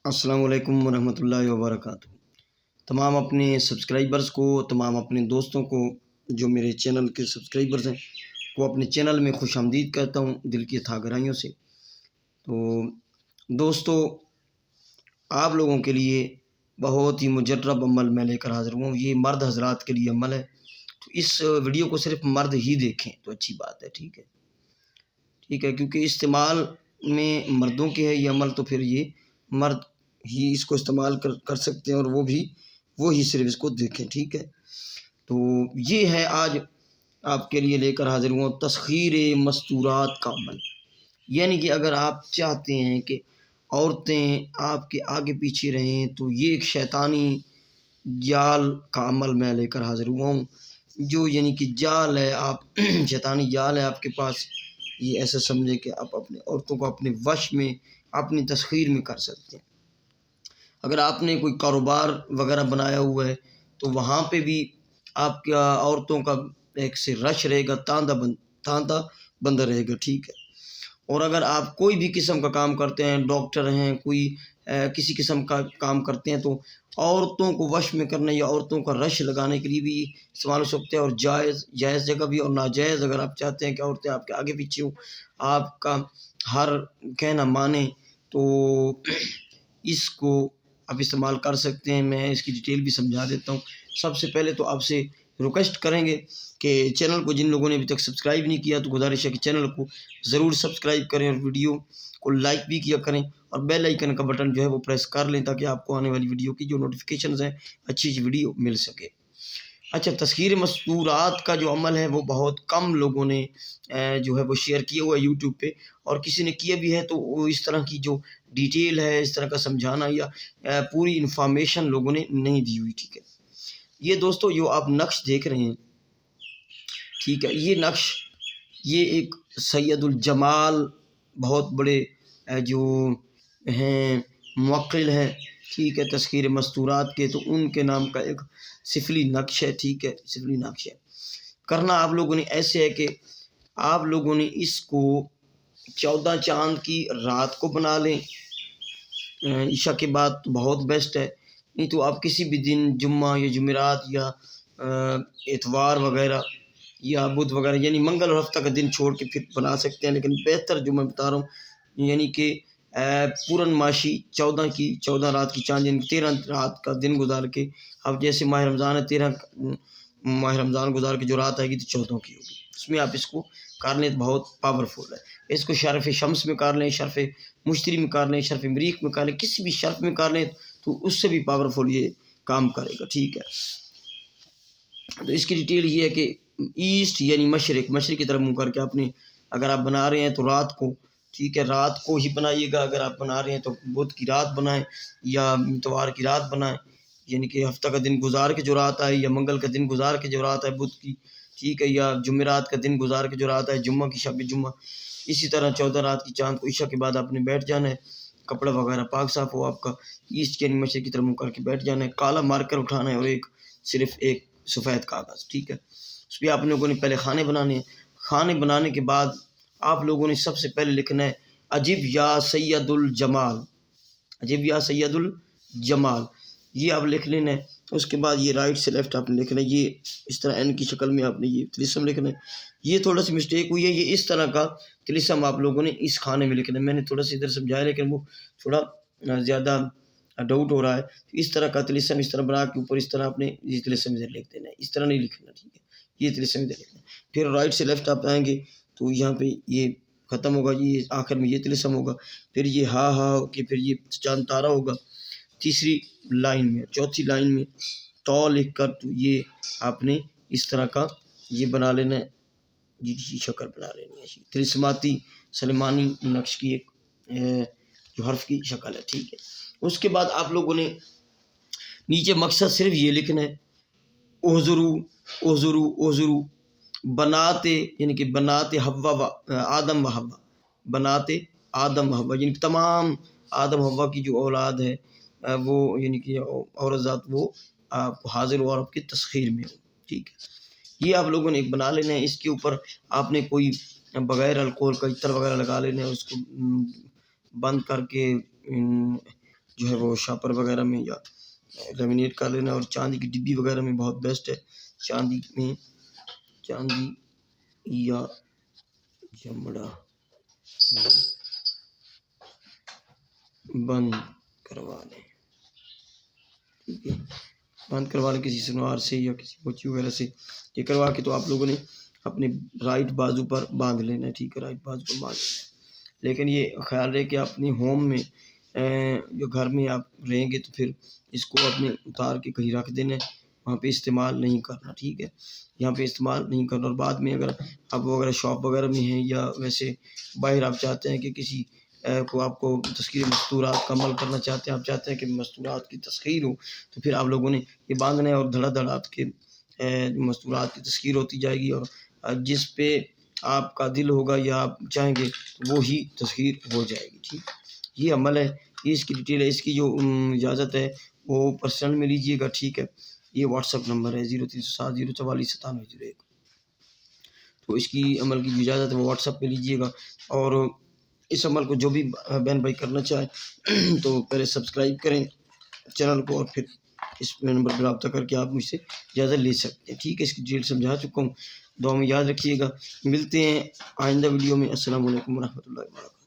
السلام علیکم ورحمۃ اللہ وبرکاتہ۔ تمام اپنے سبسکرائبرز کو، تمام اپنے دوستوں کو جو میرے چینل کے سبسکرائبرز ہیں کو اپنے چینل میں خوش آمدید کہتا ہوں دل کی تھا گہرائیوں سے۔ تو دوستو، آپ لوگوں کے لیے بہت ہی مجرب عمل میں لے کر حاضر ہوں۔ یہ مرد حضرات کے لیے عمل ہے، تو اس ویڈیو کو صرف مرد ہی دیکھیں تو اچھی بات ہے، ٹھیک ہے، کیونکہ استعمال میں مردوں کے ہے یہ عمل، تو پھر یہ مرد ہی اس کو استعمال کر سکتے ہیں، اور وہ ہی صرف اس کو دیکھیں، ٹھیک ہے۔ تو یہ ہے آج آپ کے لیے لے کر حاضر ہوں تسخیر مستورات کا عمل۔ یعنی کہ اگر آپ چاہتے ہیں کہ عورتیں آپ کے آگے پیچھے رہیں، تو یہ ایک شیطانی جال کا عمل میں لے کر حاضر ہوا ہوں، جو یعنی کہ جال ہے، آپ شیطانی جال ہے آپ کے پاس۔ یہ ایسا سمجھے کہ آپ اپنے عورتوں کو اپنے وش میں، اپنی تسخیر میں کر سکتے ہیں۔ اگر آپ نے کوئی کاروبار وغیرہ بنایا ہوا ہے، تو وہاں پہ بھی آپ کا عورتوں کا ایک سے رش رہے گا، تاندا بندہ رہے گا، ٹھیک ہے۔ اور اگر آپ کوئی بھی قسم کا کام کرتے ہیں، ڈاکٹر ہیں، کوئی کسی قسم کا کام کرتے ہیں، تو عورتوں کو وش میں کرنے یا عورتوں کا رش لگانے کے لیے بھی استعمال ہو سکتے ہیں، اور جائز جگہ بھی، اور ناجائز اگر آپ چاہتے ہیں کہ عورتیں آپ کے آگے پیچھے ہوں، آپ کا ہر کہنا مانیں، تو اس کو آپ استعمال کر سکتے ہیں۔ میں اس کی ڈیٹیل بھی سمجھا دیتا ہوں۔ سب سے پہلے تو آپ سے ریکویسٹ کریں گے کہ چینل کو، جن لوگوں نے ابھی تک سبسکرائب نہیں کیا، تو گزارش ہے کہ چینل کو ضرور سبسکرائب کریں، اور ویڈیو کو لائک بھی کیا کریں، اور بیل آئیکن کا بٹن جو ہے وہ پریس کر لیں، تاکہ آپ کو آنے والی ویڈیو کی جو نوٹیفیکیشنز ہیں، اچھی ویڈیو مل سکے۔ اچھا، تسخیر مستورات کا جو عمل ہے وہ بہت کم لوگوں نے جو ہے وہ شیئر کیا ہوا ہے یوٹیوب پہ، اور کسی نے کیا بھی ہے تو وہ اس طرح کی جو ڈیٹیل ہے، اس طرح کا سمجھانا یا پوری انفارمیشن لوگوں نے نہیں دی ہوئی، ٹھیک ہے۔ یہ دوستو جو آپ نقش دیکھ رہے ہیں، ٹھیک ہے، یہ نقش، یہ ایک سید الجمال بہت بڑے جو ہیں موقل ہیں، ٹھیک ہے، تسخیر مستورات کے، تو ان کے نام کا ایک سفلی نقش ہے، ٹھیک ہے، سفلی نقش ہے۔ کرنا آپ لوگوں نے ایسے ہے کہ آپ لوگوں نے اس کو 14 چاند کی رات کو بنا لیں، عشاء کے بعد تو بہت بیسٹ ہے، نہیں تو آپ کسی بھی دن، جمعہ یا جمعرات یا اتوار وغیرہ یا بدھ وغیرہ، یعنی منگل اور ہفتہ کا دن چھوڑ کے پھر بنا سکتے ہیں، لیکن بہتر جو میں بتا رہا ہوں، یعنی کہ پورن ماشی 14 رات کی چاند، یعنی 13 رات کا دن گزار کے، اب جیسے ماہ رمضان ہے، 13 ماہ رمضان گزار کے جو رات آئے گی تو 14 کی ہوگی، اس میں آپ اس کو کر لیں، بہت پاورفل ہے۔ اس کو شرف شمس میں کر لیں، شرف مشتری میں کر لیں، شرف مریخ میں کر لیں، کسی بھی شرف میں کر لیں تو اس سے بھی پاورفل یہ کام کرے گا، ٹھیک ہے۔ تو اس کی ڈیٹیل یہ ہے کہ ایسٹ یعنی مشرق کی طرف منہ کر کے اپنے، اگر آپ بنا رہے ہیں تو رات کو، ٹھیک ہے، رات کو ہی بنائیے گا۔ اگر آپ بنا رہے ہیں تو بدھ کی رات بنائیں یا اتوار کی رات بنائیں، یعنی کہ ہفتہ کا دن گزار کے جو رات آئے، یا منگل کا دن گزار کے جو رات آئے بدھ کی، ٹھیک ہے، یا جمعرات کا دن گزار کے جو رات آئے جمعہ کی، شب جمعہ۔ اسی طرح 14 رات کی چاند کو عشاء کے بعد آپ نے بیٹھ جانا ہے، کپڑا وغیرہ پاک صاف ہو آپ کا، ایسٹ یعنی مشرق کی طرف منہ کر کے بیٹھ جانا ہے، کالا مارکر اٹھانا ہے، اور صرف ایک سفید کاغذ، ٹھیک ہے۔ اس پہ آپ لوگوں نے پہلے کھانے بنانے ہیں۔ کھانے بنانے کے بعد آپ لوگوں نے سب سے پہلے لکھنا ہے اجب یا سید الجمال، اجب یا سید الجمال، یہ آپ لکھ لینا ہے۔ اس کے بعد یہ رائٹ سے لیفٹ آپ نے لکھنا ہے، یہ اس طرح این کی شکل میں آپ نے یہ طلسم لکھنا ہے۔ یہ تھوڑا سی مسٹیک ہوئی ہے، یہ اس طرح کا طلسم آپ لوگوں نے اس کھانے میں لکھنا ہے۔ میں نے تھوڑا سا ادھر سمجھایا، لیکن وہ تھوڑا زیادہ ڈاؤٹ ہو رہا ہے۔ اس طرح کا طلسم اس طرح بنا کے اوپر اس طرح آپ نے یہ طلسم ادھر لکھ دینا ہے، اس طرح نہیں لکھنا، ٹھیک ہے، یہ طلسم ادھر لکھنا ہے۔ پھر رائٹ سے لیفٹ آپ آئیں گے تو یہاں پہ یہ ختم ہوگا، یہ آخر میں یہ طلسم ہوگا، پھر یہ ہا ہو کے پھر یہ چاند تارا ہوگا تیسری لائن میں، چوتھی لائن میں تو لکھ کر، تو یہ آپ نے اس طرح کا یہ بنا لینا ہے، یہ شکل بنا لینی ہے، طلسماتی سلیمانی نقش کی ایک جو حرف کی شکل ہے، ٹھیک ہے۔ اس کے بعد آپ لوگوں نے نیچے مقصد صرف یہ لکھنا ہے احضرو احضرو احضرو بناتے، یعنی کہ بناتے آدم و حوا، بناتے آدم و حوا، یعنی تمام آدم و حوا کی جو اولاد ہے وہ، یعنی کہ عورت ذات، وہ آپ حاضر ہو اور آپ کی تسخیر میں ہو، ٹھیک ہے۔ یہ آپ لوگوں نے ایک بنا لینا ہے۔ اس کے اوپر آپ نے کوئی بغیر الکوہل کا عطر وغیرہ لگا لینا ہے، اس کو بند کر کے جو ہے وہ شاپر وغیرہ میں یا لیمینیٹ کر لینا، اور چاندی کی ڈبی وغیرہ میں بہت بیسٹ ہے، چاندی یا چمڑا بند کروا لیں، ٹھیک ہے، بند کروا لیں کسی سنوار سے یا کسی موچی وغیرہ سے، یہ کروا کے تو آپ لوگوں نے اپنے رائٹ بازو پر باندھ لینا ہے، ٹھیک ہے، رائٹ بازو پر باندھ لینا ہے، لیکن یہ خیال رہے کہ اپنی ہوم میں جو گھر میں آپ رہیں گے تو پھر اس کو اپنے اتار کے کہیں رکھ دینا ہے، وہاں پہ استعمال نہیں کرنا، ٹھیک ہے، یہاں پہ استعمال نہیں کرنا، اور بعد میں اگر آپ وغیرہ شاپ وغیرہ میں ہیں یا ویسے باہر آپ چاہتے ہیں کہ کسی آپ کو تصویر مستورات کا عمل کرنا چاہتے ہیں، آپ چاہتے ہیں کہ مستورات کی تسخیر ہو، تو پھر آپ لوگوں نے یہ باندھنا ہے، اور دھڑا دھڑ آپ کے مستورات کی تسخیر ہوتی جائے گی، اور جس پہ آپ کا دل ہوگا یا آپ چاہیں گے وہی تسخیر ہو جائے گی، ٹھیک، یہ عمل ہے، یہ اس کی ڈیٹیل ہے، اس کی جو اجازت ہے وہ پرسنل میں لیجیے گا، ٹھیک ہے، یہ واٹس ایپ نمبر ہے 0307044971، تو اس کی عمل کی جو اجازت ہے وہ واٹس ایپ پہ لیجیے گا، اور اس عمل کو جو بھی بہن بھائی کرنا چاہیں تو پہلے سبسکرائب کریں چینل کو، اور پھر اس نمبر پر رابطہ کر کے آپ مجھ سے اجازت لے سکتے ہیں، ٹھیک ہے، اس کی ڈیٹیل سمجھا چکا ہوں، دعا میں یاد رکھیے گا، ملتے ہیں آئندہ ویڈیو میں، السلام علیکم ورحمۃ اللہ وبرکاتہ۔